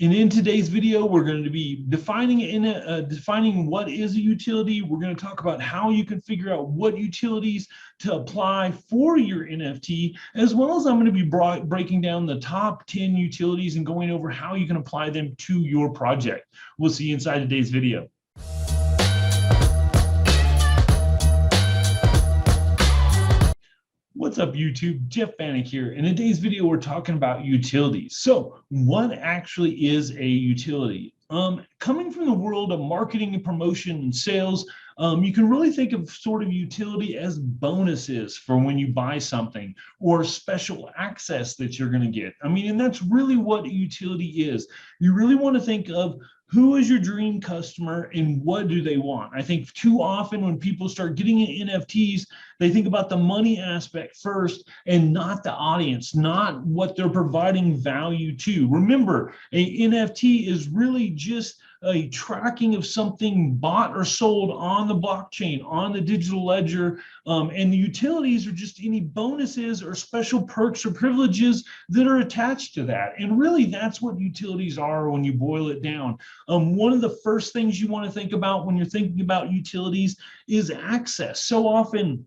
And in today's video, we're going to be defining what is a utility. We're going to talk about how you can figure out what utilities to apply for your NFT, as well as I'm going to be breaking down the top 10 utilities and going over how you can apply them to your project. We'll see you inside today's video. What's up, YouTube? Jeff Bannock here. In today's video, we're talking about utilities. So what actually is a utility? Coming from the world of marketing and promotion and sales, you can really think of sort of utility as bonuses for when you buy something or special access that you're going to get. I mean, and that's really what a utility is. You really want to think of who is your dream customer and what do they want? I think too often when people start getting into NFTs, they think about the money aspect first and not the audience, not what they're providing value to. Remember, a NFT is really just a tracking of something bought or sold on the blockchain, on the digital ledger, and the utilities are just any bonuses or special perks or privileges that are attached to that. And really, that's what utilities are when you boil it down. One of the first things you want to think about when you're thinking about utilities is access. So often,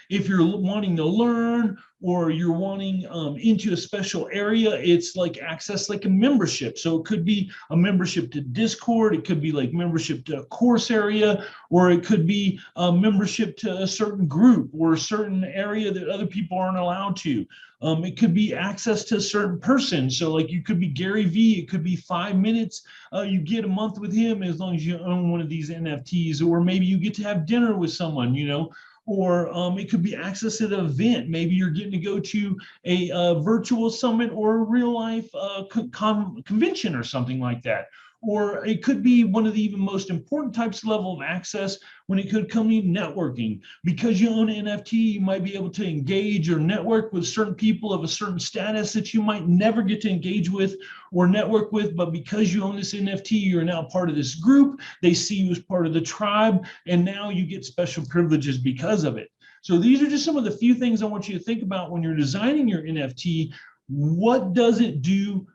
if you're wanting to learn or you're wanting into a special area, it's like access like a membership. So it could be a membership to Discord, it could be like membership to a course area, or it could be a membership to a certain group or a certain area that other people aren't allowed to. It could be access to a certain person. So like you could be Gary Vee, it could be 5 minutes. You get a month with him as long as you own one of these NFTs, or maybe you get to have dinner with someone, you know. Or it could be access to the event. Maybe you're getting to go to a virtual summit or a real life convention or something like that. Or it could be one of the even most important types of level of access when it could come to networking. Because you own an NFT, you might be able to engage or network with certain people of a certain status that you might never get to engage with or network with, but because you own this NFT, you're now part of this group, they see you as part of the tribe, and now you get special privileges because of it. So these are just some of the few things I want you to think about when you're designing your NFT. What does it do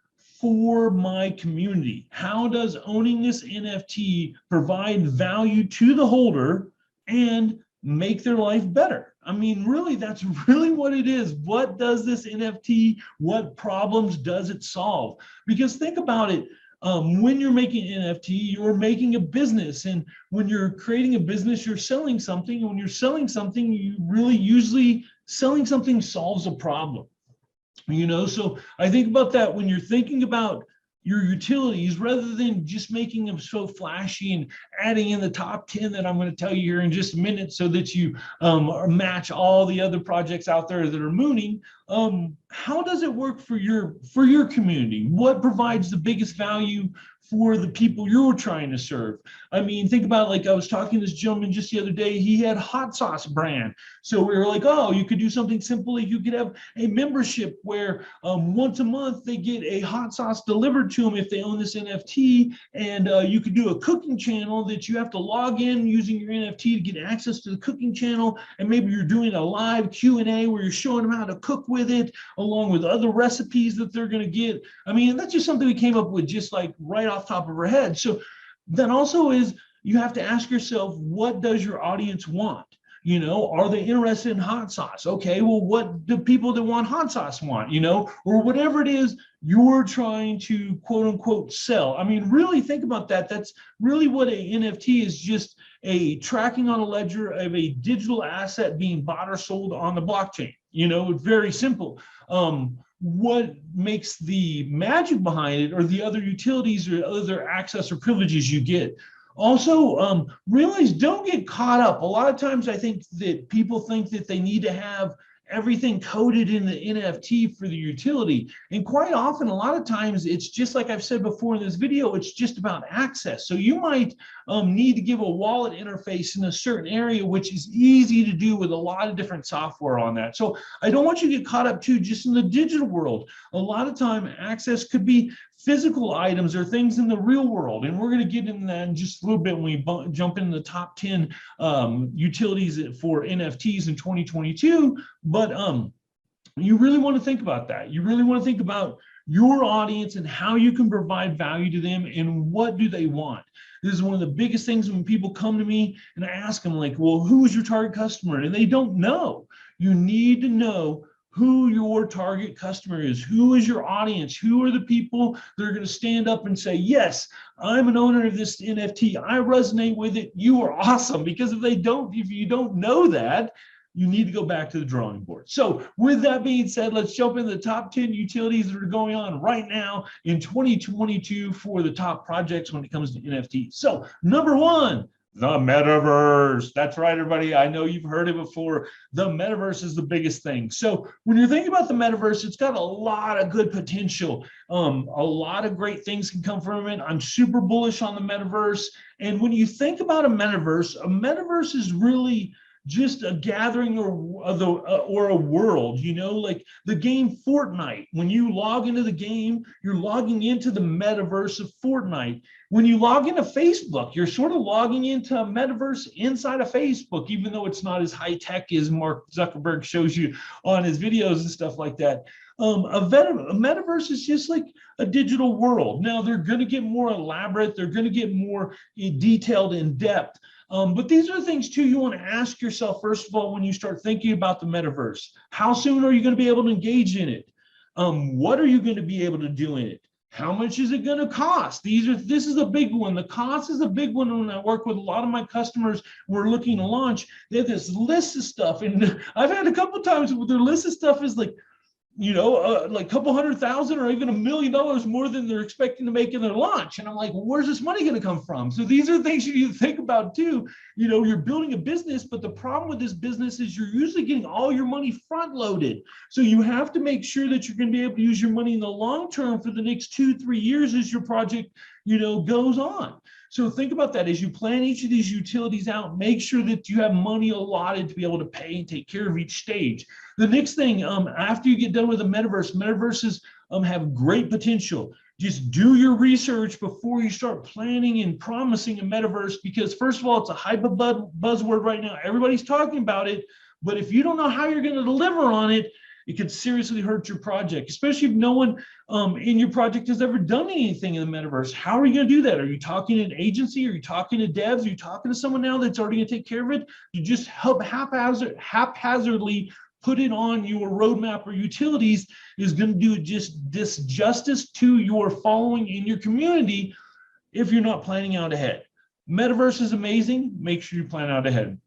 for my community? How does owning this NFT provide value to the holder and make their life better? I mean, really, that's really what it is. What does this NFT, what problems does it solve? Because think about it, when you're making an NFT, you're making a business. And when you're creating a business, you're selling something. And when you're selling something, you really usually selling something solves a problem. You know, so I think about that when you're thinking about your utilities, rather than just making them so flashy and adding in the top 10 that I'm going to tell you here in just a minute so that you match all the other projects out there that are mooning. How does it work for your community? What provides the biggest value for the people you're trying to serve? I mean, think about, like I was talking to this gentleman just the other day, he had a hot sauce brand. So we were like, oh, you could do something simple. You could have a membership where once a month they get a hot sauce delivered to them if they own this NFT. And you could do a cooking channel that you have to log in using your NFT to get access to the cooking channel. And maybe you're doing a live Q&A where you're showing them how to cook with it, along with other recipes that they're going to get. I mean, that's just something we came up with just like right off top of our head. So that also is, you have to ask yourself, what does your audience want? You know, are they interested in hot sauce? Okay, well, what do people that want hot sauce want, you know, or whatever it is you're trying to quote unquote sell. I mean, really think about that. That's really what a NFT is, just a tracking on a ledger of a digital asset being bought or sold on the blockchain. You know, it's very simple. What makes the magic behind it, or the other utilities or other access or privileges you get. Also, realize, don't get caught up. A lot of times I think that people think that they need to have everything coded in the NFT for the utility. And quite often, a lot of times, it's just like I've said before in this video, it's just about access. So you might need to give a wallet interface in a certain area, which is easy to do with a lot of different software on that. So I don't want you to get caught up too just in the digital world. A lot of time, access could be physical items or things in the real world. And we're going to get into that in just a little bit when we jump into the top 10 utilities for NFTs in 2022. But you really want to think about that. You really want to think about your audience and how you can provide value to them and what do they want. This is one of the biggest things when people come to me and I ask them, like, well, who is your target customer? And they don't know. You need to know who your target customer is, who is your audience, who are the people that are going to stand up and say, yes, I'm an owner of this NFT, I resonate with it, you are awesome. Because if you don't know that, you need to go back to the drawing board. So with that being said, let's jump into the top 10 utilities that are going on right now in 2022 for the top projects when it comes to NFTs. So number one, the Metaverse. That's right, everybody. I know you've heard it before. The Metaverse is the biggest thing. So when you're thinking about the Metaverse, it's got a lot of good potential. A lot of great things can come from it. I'm super bullish on the Metaverse. And when you think about a Metaverse is really just a gathering or a world, like the game Fortnite. When you log into the game, you're logging into the metaverse of Fortnite. When you log into Facebook, you're sort of logging into a metaverse inside of Facebook, even though it's not as high tech as Mark Zuckerberg shows you on his videos and stuff like that. A metaverse is just like a digital world. Now they're going to get more elaborate. They're going to get more detailed, in depth. But these are the things too you want to ask yourself, first of all, when you start thinking about the metaverse. How soon are you going to be able to engage in it? What are you going to be able to do in it? How much is it going to cost? This is a big one. The cost is a big one. When I work with a lot of my customers, we're looking to launch, they have this list of stuff. And I've had a couple times where their list of stuff is like, like a couple $100,000 or even $1 million more than they're expecting to make in their launch. And I'm like, well, where's this money going to come from? So these are things you need to think about too. You're building a business, but the problem with this business is you're usually getting all your money front loaded. So you have to make sure that you're going to be able to use your money in the long term for the next 2-3 years as your project, goes on. So think about that as you plan each of these utilities out. Make sure that you have money allotted to be able to pay and take care of each stage. The next thing, after you get done with the metaverses have great potential. Just do your research before you start planning and promising a metaverse, because first of all, it's a hype buzzword right now. Everybody's talking about it, but if you don't know how you're going to deliver on it, it could seriously hurt your project, especially if no one in your project has ever done anything in the metaverse. How are you going to do that? Are you talking to an agency? Are you talking to devs? Are you talking to someone now that's already going to take care of it? You just haphazardly put it on your roadmap or utilities is going to do just disjustice to your following in your community if you're not planning out ahead. Metaverse is amazing. Make sure you plan out ahead.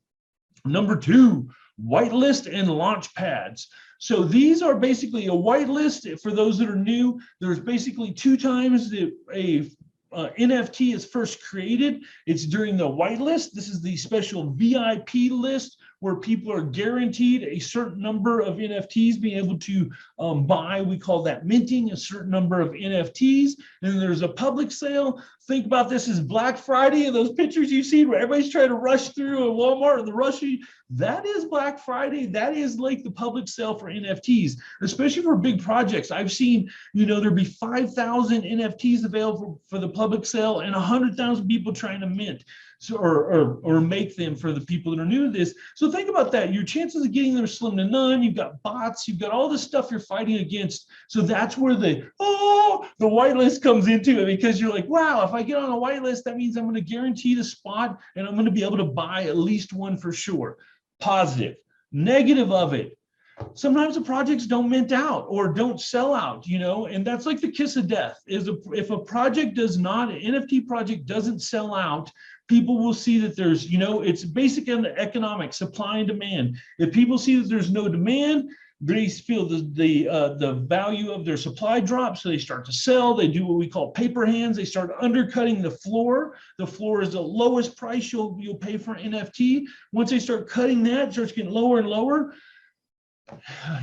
Number two, Whitelist and Launchpads. So these are basically a whitelist. For those that are new, there's basically 2 times a NFT is first created. It's during the whitelist. This is the special VIP list where people are guaranteed a certain number of NFTs being able to buy. We call that minting, a certain number of NFTs. And there's a public sale. Think about this as Black Friday and those pictures you see where everybody's trying to rush through a Walmart and the rushing. That is Black Friday. That is like the public sale for NFTs, especially for big projects. I've seen, there'd be 5,000 NFTs available for the public sale and 100,000 people trying to mint. So, or make them for the people that are new to this. So think about that. Your chances of getting them are slim to none. You've got bots. You've got all this stuff you're fighting against. So that's where the whitelist comes into it, because you're like, wow, if I get on a whitelist, that means I'm going to guarantee the spot and I'm going to be able to buy at least one for sure. Positive. Negative of it, sometimes the projects don't mint out or don't sell out, and that's like the kiss of death. If a project does not, an NFT project doesn't sell out, people will see that there's, it's basic in the economics, supply and demand. If people see that there's no demand, they feel the value of their supply drops, so they start to sell. They do what we call paper hands. They start undercutting the floor. The floor is the lowest price you'll pay for an NFT. Once they start cutting that, it starts getting lower and lower.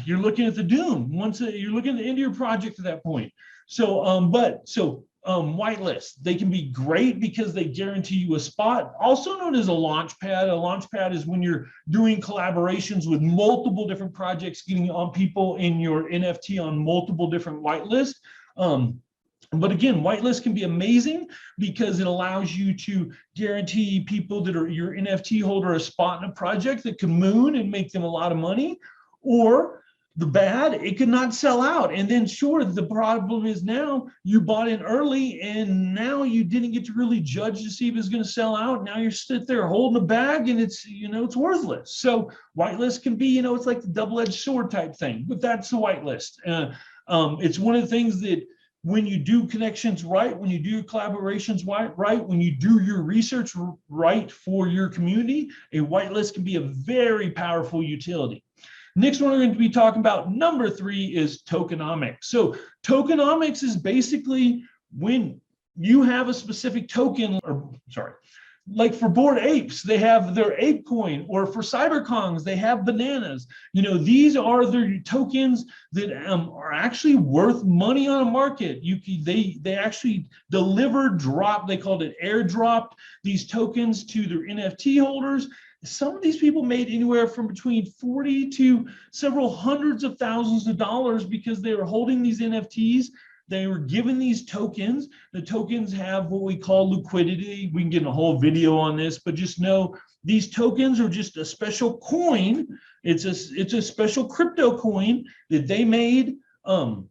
You're looking at the doom. You're looking at the end of your project at that point. So, whitelist, they can be great because they guarantee you a spot, also known as a launchpad. A launchpad is when you're doing collaborations with multiple different projects, getting on people in your NFT on multiple different whitelists. But again, whitelist can be amazing because it allows you to guarantee people that are your NFT holder a spot in a project that can moon and make them a lot of money. Or the bad, it could not sell out. And then sure, the problem is now you bought in early and now you didn't get to really judge to see if it's going to sell out. Now you're sitting there holding a bag and it's, it's worthless. So whitelist can be, it's like the double-edged sword type thing, but that's the whitelist. It's one of the things that when you do connections right, when you do your collaborations right, when you do your research right for your community, a whitelist can be a very powerful utility. Next one we're going to be talking about, number 3, is tokenomics. So tokenomics is basically when you have a specific token, or sorry, like for Bored Apes, they have their ape coin, or for CyberKongs, they have bananas. These are their tokens that are actually worth money on a market. They actually drop, they called it airdropped these tokens to their NFT holders. Some of these people made anywhere from between 40 to several hundreds of thousands of dollars because they were holding these NFTs. They were given these tokens. The tokens have what we call liquidity. We can get a whole video on this, but just know these tokens are just a special coin. It's a special crypto coin that they made, that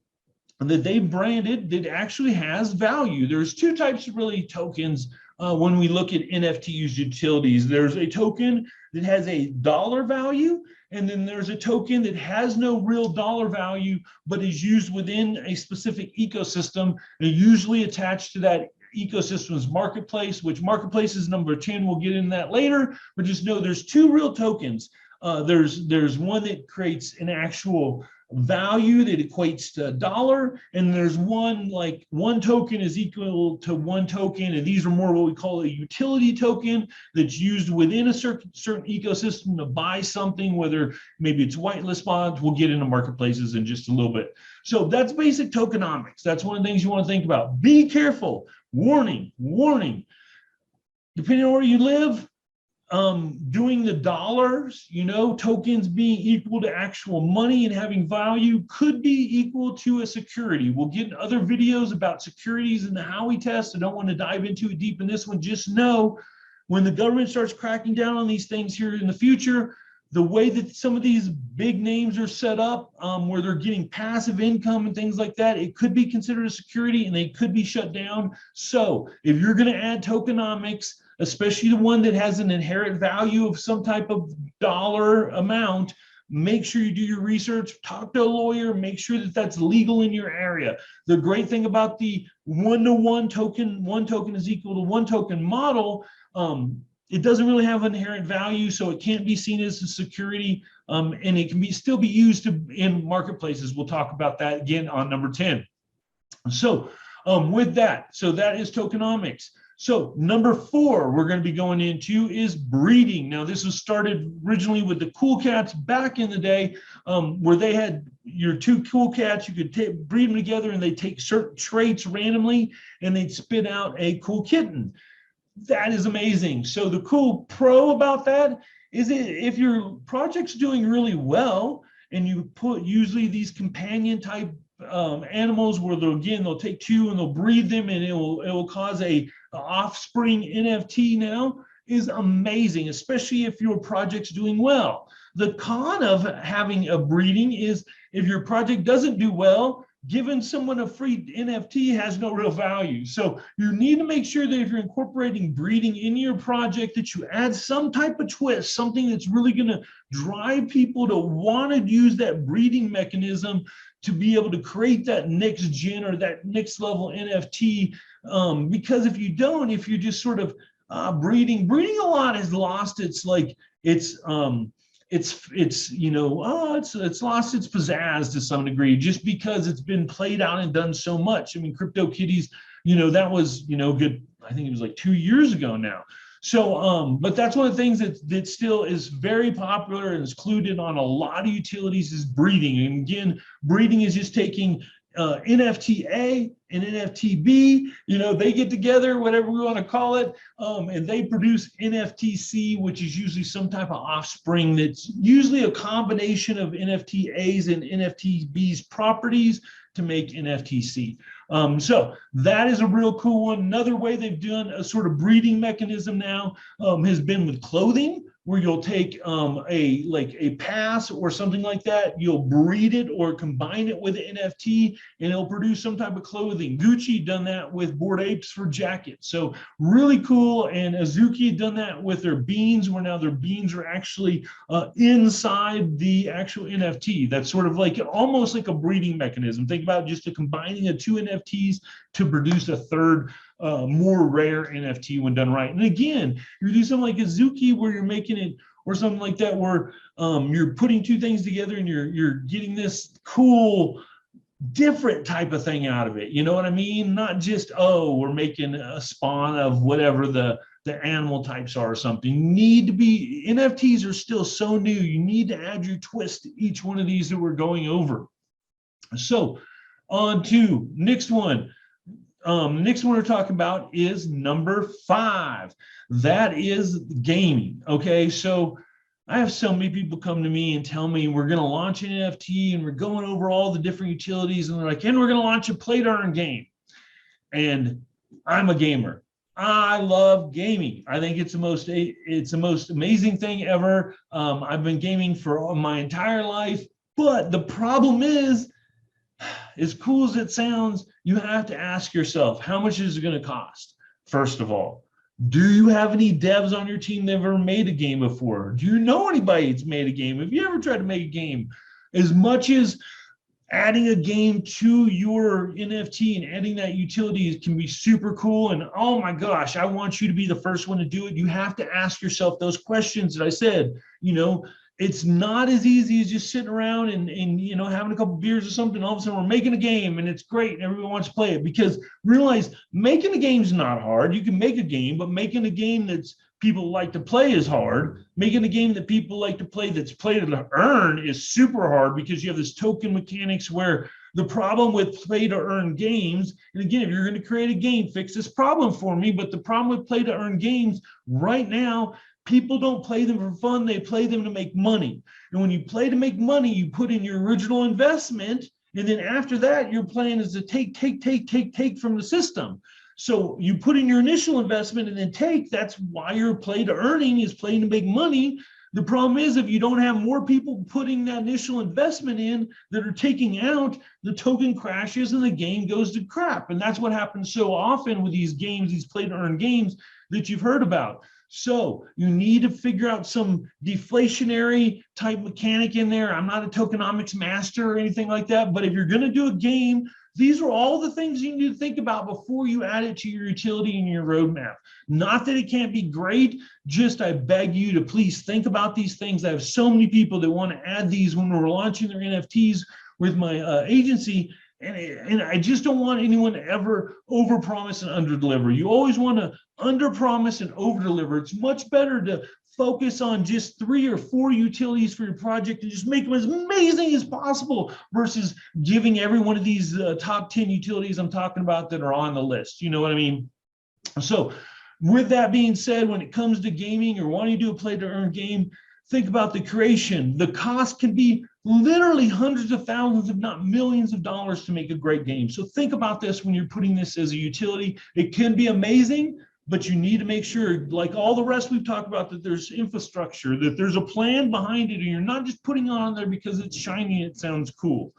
they branded, that actually has value. There's 2 types of really tokens. When we look at NFT utilities, there's a token that has a dollar value, and then there's a token that has no real dollar value, but is used within a specific ecosystem, and usually attached to that ecosystem's marketplace, which marketplace is number 10. We'll get into that later, but just know there's 2 real tokens. There's one that creates an actual value that equates to $1, and there's one, like one token is equal to 1 token, and these are more what we call a utility token that's used within a certain ecosystem to buy something, whether maybe it's whitelist bonds. We'll get into marketplaces in just a little bit. So that's basic tokenomics. That's one of the things you want to think about. Be careful. Warning, depending on where you live, doing the dollars, tokens being equal to actual money and having value could be equal to a security. We'll get in other videos about securities and the Howey test. I don't want to dive into it deep in this one. Just know when the government starts cracking down on these things here in the future, the way that some of these big names are set up, where they're getting passive income and things like that, it could be considered a security and they could be shut down. So if you're going to add tokenomics, especially the one that has an inherent value of some type of dollar amount, make sure you do your research, talk to a lawyer, make sure that that's legal in your area. The great thing about the 1-to-1 token, 1 token is equal to 1 token model, it doesn't really have inherent value, so it can't be seen as a security, and it can still be used in marketplaces. We'll talk about that again on number 10. So with that, so that is tokenomics. So number 4 we're going to be going into is breeding. Now this was started originally with the cool cats back in the day, where they had your 2 cool cats, you could breed them together and they take certain traits randomly and they'd spit out a cool kitten. That is amazing. So the cool pro about that is if your project's doing really well and you put usually these companion type animals where they'll take 2 and they'll breed them and it will cause a offspring NFT now, is amazing, especially if your project's doing well. The con of having a breeding is if your project doesn't do well, giving someone a free NFT has no real value. So you need to make sure that if you're incorporating breeding in your project, that you add some type of twist, something that's really going to drive people to want to use that breeding mechanism to be able to create that next gen or that next level NFT. Because if you don't, if you're just sort of breeding a lot has lost its it's lost its pizzazz to some degree, just because it's been played out and done so much. I mean, CryptoKitties, that was, good, I think it was like 2 years ago now. So, but that's one of the things that still is very popular and is included on a lot of utilities is breeding. And again, breeding is just taking NFT A and NFT B, they get together, whatever we want to call it, and they produce NFT C, which is usually some type of offspring that's usually a combination of NFT A's and NFT B's properties to make NFT C. So that is a real cool one. Another way they've done a sort of breeding mechanism now has been with clothing, where you'll take a pass or something like that, you'll breed it or combine it with an NFT, and it'll produce some type of clothing. Gucci done that with Bored Apes for jackets. So really cool. And Azuki had done that with their beans, where now their beans are actually inside the actual NFT. That's sort of like almost like a breeding mechanism. Think about just combining two NFTs to produce a third more rare NFT when done right. And again, you do something like Azuki where you're making it, or something like that where you're putting two things together and you're getting this cool different type of thing out of it. You know what I mean? Not just, oh, we're making a spawn of whatever the animal types are or something. Need to be, NFTs are still so new. You need to add your twist to each one of these that we're going over. So on to next one. Next one we're talking about is number 5. That is gaming. Okay, so I have so many people come to me and tell me we're going to launch an NFT and we're going over all the different utilities, and they're like, and we're going to launch a play to earn game. And I'm a gamer. I love gaming. I think it's the most amazing thing ever. I've been gaming for my entire life, but the problem is, as cool as it sounds, you have to ask yourself, how much is it going to cost? First of all, do you have any devs on your team that have ever made a game before? Do you know anybody that's made a game? Have you ever tried to make a game? As much as adding a game to your NFT and adding that utility can be super cool, and oh my gosh, I want you to be the first one to do it, you have to ask yourself those questions that I said. You know, it's not as easy as just sitting around and you know, having a couple beers or something. All of a sudden we're making a game and it's great and everyone wants to play it, because realize making a game is not hard. You can make a game, but making a game that's people like to play is hard. Making a game that people like to play that's play to earn is super hard, because you have this token mechanics where the problem with play to earn games, and again, if you're going to create a game, fix this problem for me, but the problem with play to earn games right now, people don't play them for fun, they play them to make money. And when you play to make money, you put in your original investment, and then after that, your plan is to take from the system. So you put in your initial investment and then take. That's why your play to earning is playing to make money. The problem is, if you don't have more people putting that initial investment in that are taking out, the token crashes and the game goes to crap. And that's what happens so often with these games, these play to earn games that you've heard about. So you need to figure out some deflationary type mechanic in there. I'm not a tokenomics master or anything like that, but if you're going to do a game, these are all the things you need to think about before you add it to your utility and your roadmap. Not that it can't be great, just I beg you to please think about these things. I have so many people that want to add these when we're launching their NFTs with my agency, and I just don't want anyone to ever overpromise and underdeliver. You always want to underpromise and overdeliver. It's much better to focus on just 3 or 4 utilities for your project and just make them as amazing as possible, versus giving every one of these top 10 utilities I'm talking about that are on the list. You know what I mean? So with that being said, when it comes to gaming or wanting to do a play to earn game, think about the creation. The cost can be literally hundreds of thousands, if not millions of dollars to make a great game. So think about this when you're putting this as a utility. It can be amazing, but you need to make sure, like all the rest we've talked about, that there's infrastructure, that there's a plan behind it, and you're not just putting it on there because it's shiny and it sounds cool.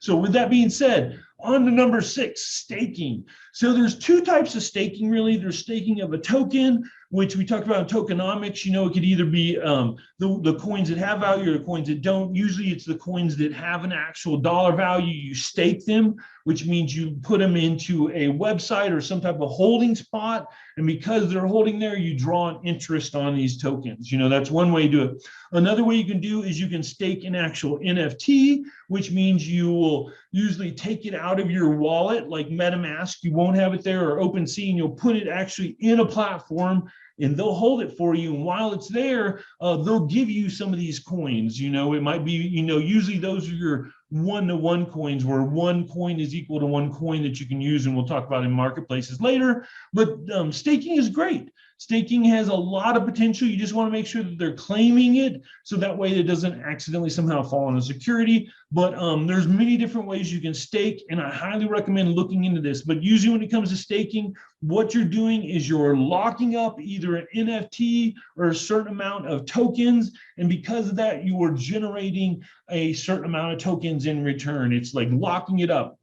So with that being said, on to number 6, staking. So there's 2 types of staking, really. There's staking of a token, which we talked about in tokenomics. You know, it could either be the coins that have value or the coins that don't. Usually it's the coins that have an actual dollar value. You stake them, which means you put them into a website or some type of holding spot. And because they're holding there, you draw an interest on these tokens. You know, that's one way to do it. Another way you can do is you can stake an actual NFT, which means you will usually take it out of your wallet, like MetaMask. You won't have it there, or OpenSea, and you'll put it actually in a platform, and they'll hold it for you. And while it's there, they'll give you some of these coins. You know, it might be, you know, usually those are your 1-to-1 coins, where 1 coin is equal to 1 coin that you can use, and we'll talk about in marketplaces later. But staking is great. Staking has a lot of potential. You just want to make sure that they're claiming it, so that way it doesn't accidentally somehow fall into security. But there's many different ways you can stake, and I highly recommend looking into this. But usually when it comes to staking, what you're doing is you're locking up either an NFT or a certain amount of tokens, and because of that, you are generating a certain amount of tokens in return. It's like locking it up.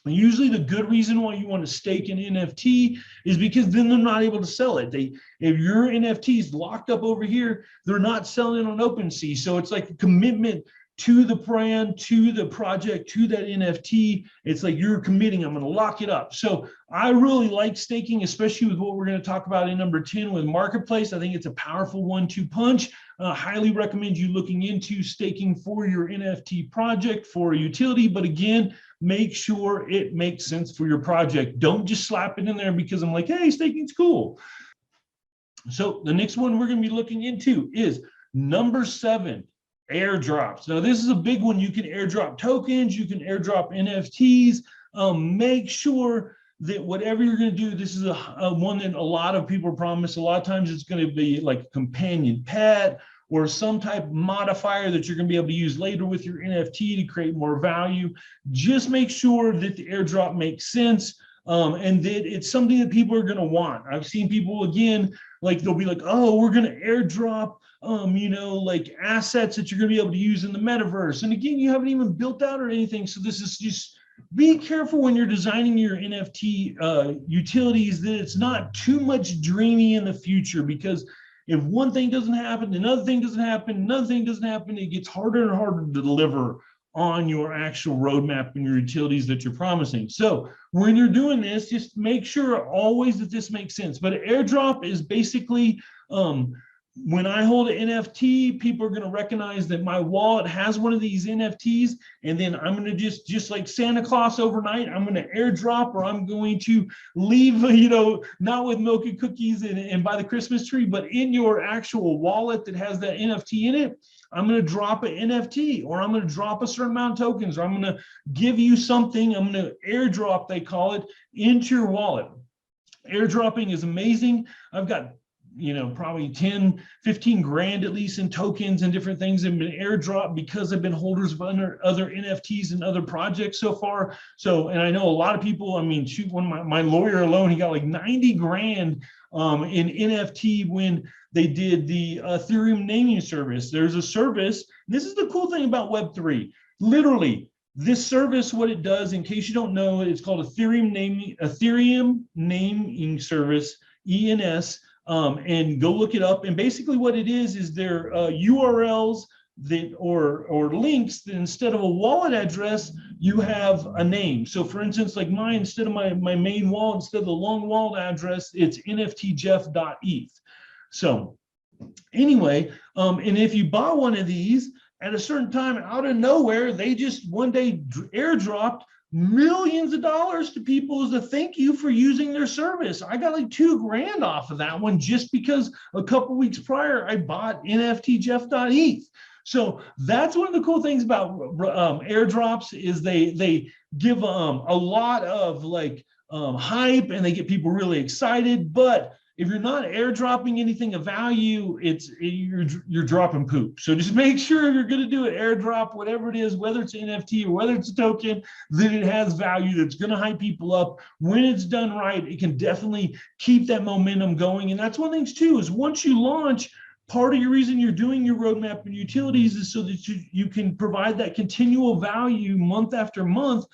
Usually the good reason why you want to stake an NFT is because then they're not able to sell it. If your NFT is locked up over here, they're not selling it on OpenSea. So it's like a commitment to the brand, to the project, to that NFT. It's like you're committing, I'm going to lock it up. So I really like staking, especially with what we're going to talk about in number 10 with Marketplace. I think it's a powerful 1-2 punch. Highly recommend you looking into staking for your NFT project, for a utility. But again, make sure it makes sense for your project. Don't just slap it in there because I'm like, hey, staking's cool. So the next one we're going to be looking into is number 7, airdrops. Now, this is a big one. You can airdrop tokens, you can airdrop NFTs. Make sure that whatever you're going to do, this is a one that a lot of people promise. A lot of times it's going to be like a companion pet or some type of modifier that you're going to be able to use later with your NFT to create more value. Just make sure that the airdrop makes sense, and that it's something that people are going to want. I've seen people, again, like they'll be like, oh, we're going to airdrop like assets that you're going to be able to use in the metaverse. And again, you haven't even built out or anything. So this is just, be careful when you're designing your NFT utilities that it's not too much dreamy in the future, because if one thing doesn't happen, another thing doesn't happen, another thing doesn't happen, it gets harder and harder to deliver on your actual roadmap and your utilities that you're promising. So when you're doing this, just make sure always that this makes sense. But an airdrop is basically, when I hold an NFT, people are going to recognize that my wallet has one of these NFTs, and then I'm going to just like Santa Claus overnight, I'm going to airdrop, or I'm going to leave, not with milk and cookies and by the Christmas tree, but in your actual wallet that has that NFT in it. I'm going to drop an NFT, or I'm going to drop a certain amount of tokens, or I'm going to give you something. I'm going to airdrop, they call it, into your wallet. Airdropping is amazing. I've got probably 10, 15 grand at least in tokens and different things have been airdropped because I've been holders of other NFTs and other projects so far. So, and I know a lot of people, I mean, shoot, my lawyer alone, he got like 90 grand in NFT when they did the Ethereum naming service. There's a service. This is the cool thing about Web3. Literally, this service, what it does, in case you don't know, it's called Ethereum naming service, ENS. And go look it up. And basically what it is they're URLs that or links that instead of a wallet address, you have a name. So for instance, like mine, instead of my main wallet, instead of the long wallet address, it's nftjeff.eth. So anyway, and if you buy one of these at a certain time out of nowhere, they just one day airdropped millions of dollars to people as a thank you for using their service. I got like 2 grand off of that one just because a couple weeks prior I bought nftjeff.eth. So that's one of the cool things about airdrops is they give a lot of like hype, and they get people really excited. But if you're not airdropping anything of value, you're dropping poop. So just make sure if you're going to do an airdrop, whatever it is, whether it's an NFT or whether it's a token, that it has value, that's going to hype people up. When it's done right, it can definitely keep that momentum going. And that's one of the things too, is once you launch, part of your reason you're doing your roadmap and utilities is so that you can provide that continual value month after month.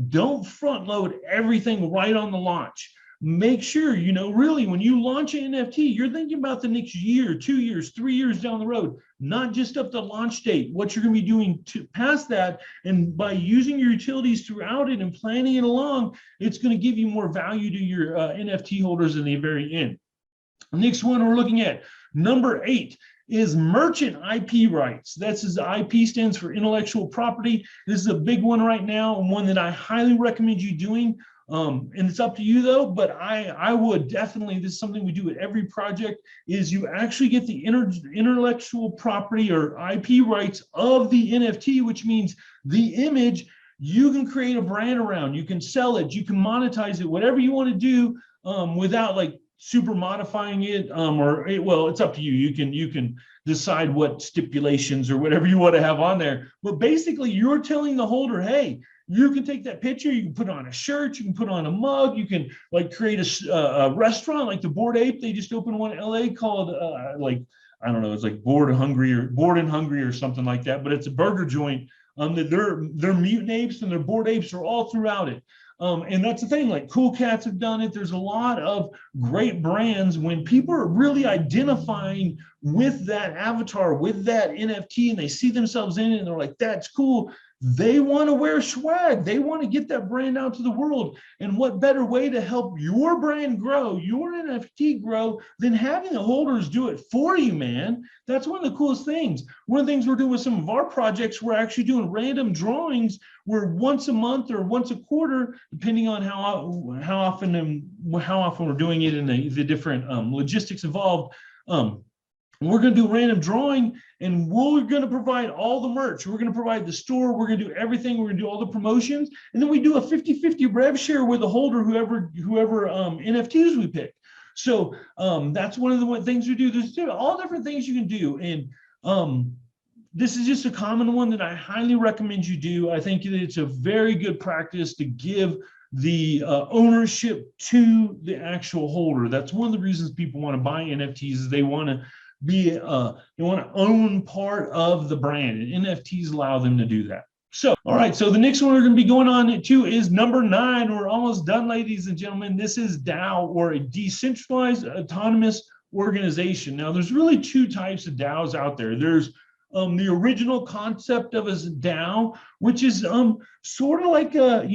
Don't front load everything right on the launch. Make sure, really when you launch an NFT, you're thinking about the next year, 2 years, 3 years down the road, not just up to launch date, what you're going to be doing to past that. And by using your utilities throughout it and planning it along, it's going to give you more value to your NFT holders in the very end. Next one we're looking at, number 8, is merchant IP rights. That's as IP stands for intellectual property. This is a big one right now, and one that I highly recommend you doing. And it's up to you though, but I would definitely, this is something we do at every project, is you actually get the intellectual property or IP rights of the NFT, which means the image you can create a brand around, you can sell it, you can monetize it, whatever you want to do without like super modifying it, well, it's up to you. You can decide what stipulations or whatever you want to have on there. But basically, you're telling the holder, hey, you can take that picture, you can put on a shirt, you can put on a mug, you can like create a restaurant like the Bored Ape. They just opened one in LA called like, I don't know, it's like Bored and Hungry or something like that. But it's a burger joint. They're mutant apes and their Bored Apes are all throughout it. And that's the thing, like Cool Cats have done it. There's a lot of great brands when people are really identifying with that avatar, with that NFT, and they see themselves in it and they're like, that's cool. They want to wear swag. They want to get that brand out to the world. And what better way to help your brand grow, your NFT grow, than having the holders do it for you, man? That's one of the coolest things. One of the things we're doing with some of our projects, we're actually doing random drawings where once a month or once a quarter, depending on how often we're doing it and the different logistics involved, we're going to do random drawing, and we're going to provide all the merch. We're going to provide the store. We're going to do everything. We're going to do all the promotions. And then we do a 50-50 rev share with the holder, whoever NFTs we pick. So that's one of the things we do. There's all different things you can do. And this is just a common one that I highly recommend you do. I think that it's a very good practice to give the ownership to the actual holder. That's one of the reasons people want to buy NFTs, is they want to they want to own part of the brand, and NFTs allow them to do that. So, all right, so the next one we're going to be going on to is number 9. We're almost done, ladies and gentlemen. This is DAO, or a decentralized autonomous organization. Now, there's really 2 types of DAOs out there. There's the original concept of a DAO, which is sort of like a,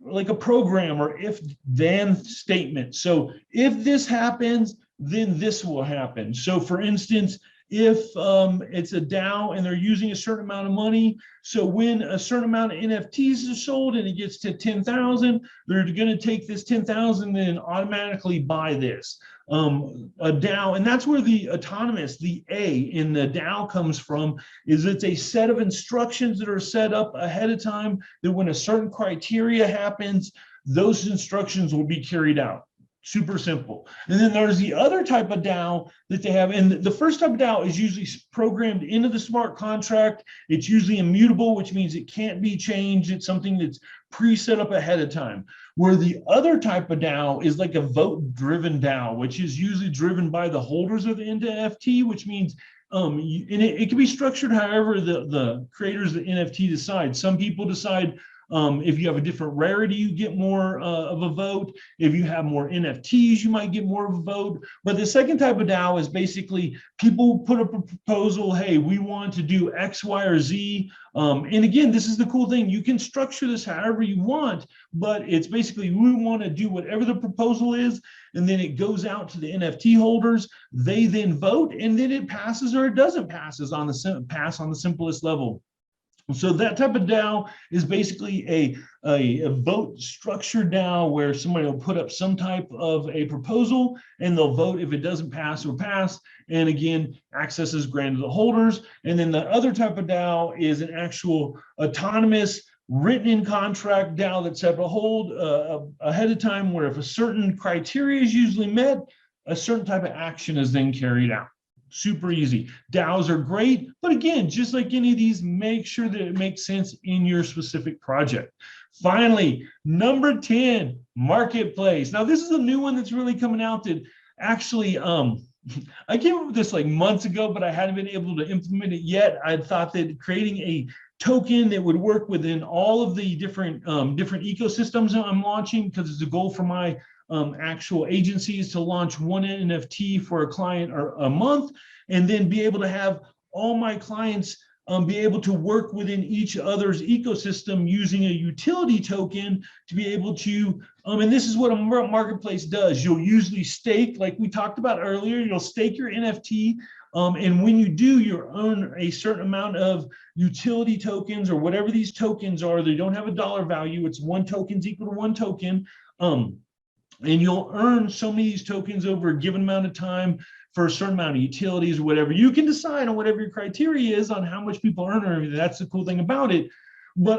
like a program or if-then statement. So if this happens, then this will happen. So for instance, if it's a DAO and they're using a certain amount of money, so when a certain amount of NFTs is sold and it gets to 10,000, they're going to take this 10,000 and automatically buy this. A DAO, and that's where the autonomous, the A in the DAO comes from, is it's a set of instructions that are set up ahead of time that when a certain criteria happens, those instructions will be carried out. Super simple. And then there's the other type of DAO that they have. And the first type of DAO is usually programmed into the smart contract. It's usually immutable, which means it can't be changed. It's something that's pre-set up ahead of time. Where the other type of DAO is like a vote-driven DAO, which is usually driven by the holders of the NFT, which means and it can be structured however the creators of the NFT decide. Some people decide if you have a different rarity, you get more of a vote. If you have more NFTs, you might get more of a vote. But the second type of DAO is basically people put up a proposal, hey, we want to do X, Y, or Z. And again, this is the cool thing. You can structure this however you want, but it's basically we want to do whatever the proposal is, and then it goes out to the NFT holders. They then vote, and then it passes or it doesn't pass on the simplest level. So that type of DAO is basically a vote structured DAO where somebody will put up some type of a proposal and they'll vote if it doesn't pass or pass. And again, access is granted to the holders. And then the other type of DAO is an actual autonomous written in contract DAO that's set to hold ahead of time, where if a certain criteria is usually met, a certain type of action is then carried out. Super easy. DAOs are great, but again, just like any of these, make sure that it makes sense in your specific project. Finally, number 10, marketplace. Now, this is a new one that's really coming out that actually, I came up with this like months ago, but I hadn't been able to implement it yet. I thought that creating a token that would work within all of the different ecosystems that I'm launching, because it's a goal for my actual agencies to launch one NFT for a client or a month, and then be able to have all my clients be able to work within each other's ecosystem using a utility token to be able to, and this is what a marketplace does. You'll usually stake, like we talked about earlier, you'll stake your NFT, and when you do, you earn a certain amount of utility tokens or whatever these tokens are. They don't have a dollar value. It's 1 token's equal to 1 token. And you'll earn so many of these tokens over a given amount of time for a certain amount of utilities or whatever. You can decide on whatever your criteria is on how much people earn or everything. That's the cool thing about it. But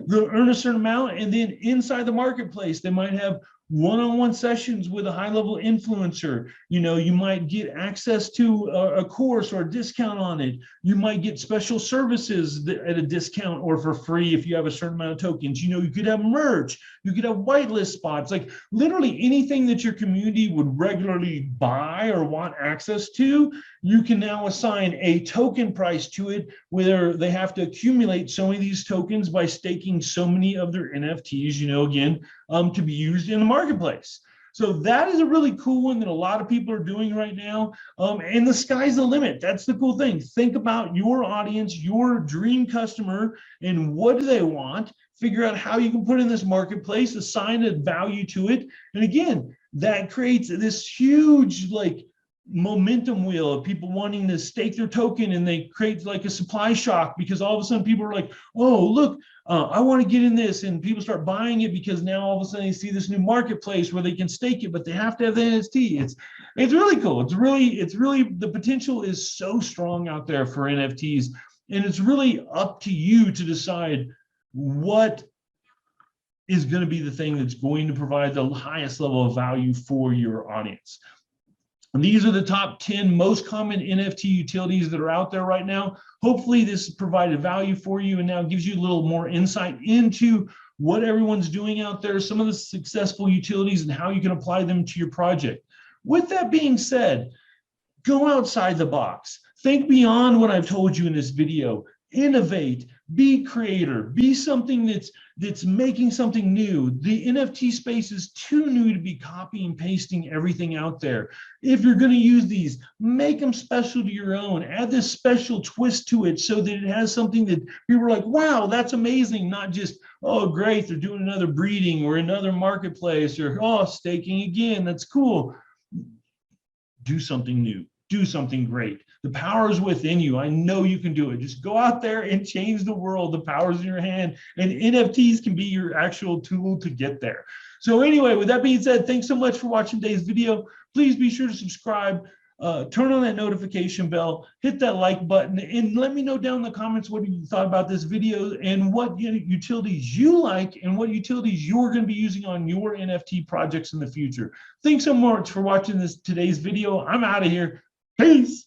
they'll earn a certain amount, and then inside the marketplace, they might have one-on-one sessions with a high-level influencer. You might get access to a course or a discount on it. You might get special services at a discount or for free if you have a certain amount of tokens. You could have merch, you could have whitelist spots, like literally anything that your community would regularly buy or want access to. You can now assign a token price to it, where they have to accumulate so many of these tokens by staking so many of their NFTs, again, to be used in the marketplace. So that is a really cool one that a lot of people are doing right now. And the sky's the limit. That's the cool thing. Think about your audience, your dream customer, and what do they want? Figure out how you can put in this marketplace, assign a value to it. And again, that creates this huge momentum wheel of people wanting to stake their token, and they create like a supply shock, because all of a sudden people are like, oh, look, I want to get in this, and people start buying it because now all of a sudden they see this new marketplace where they can stake it, but they have to have the NFT. It's really cool. It's really the potential is so strong out there for NFTs, and it's really up to you to decide what is going to be the thing that's going to provide the highest level of value for your audience. And these are the top 10 most common NFT utilities that are out there right now. Hopefully this provided value for you and now gives you a little more insight into what everyone's doing out there, some of the successful utilities and how you can apply them to your project. With that being said, go outside the box. Think beyond what I've told you in this video. Innovate, be creator, be something that's making something new. The NFT space is too new to be copying and pasting everything out there. If you're going to use these, make them special to your own. Add this special twist to it so that it has something that people are like, wow, that's amazing. Not just, oh, great, they're doing another breeding or another marketplace, or, oh, staking again, that's cool. Do something new. Do something great. The power is within you. I know you can do it. Just go out there and change the world. The power is in your hand, and NFTs can be your actual tool to get there. So anyway, with that being said, thanks so much for watching today's video. Please be sure to subscribe, turn on that notification bell, hit that like button, and let me know down in the comments what you thought about this video and what utilities you like and what utilities you're going to be using on your NFT projects in the future. Thanks so much for watching today's video. I'm out of here. Peace.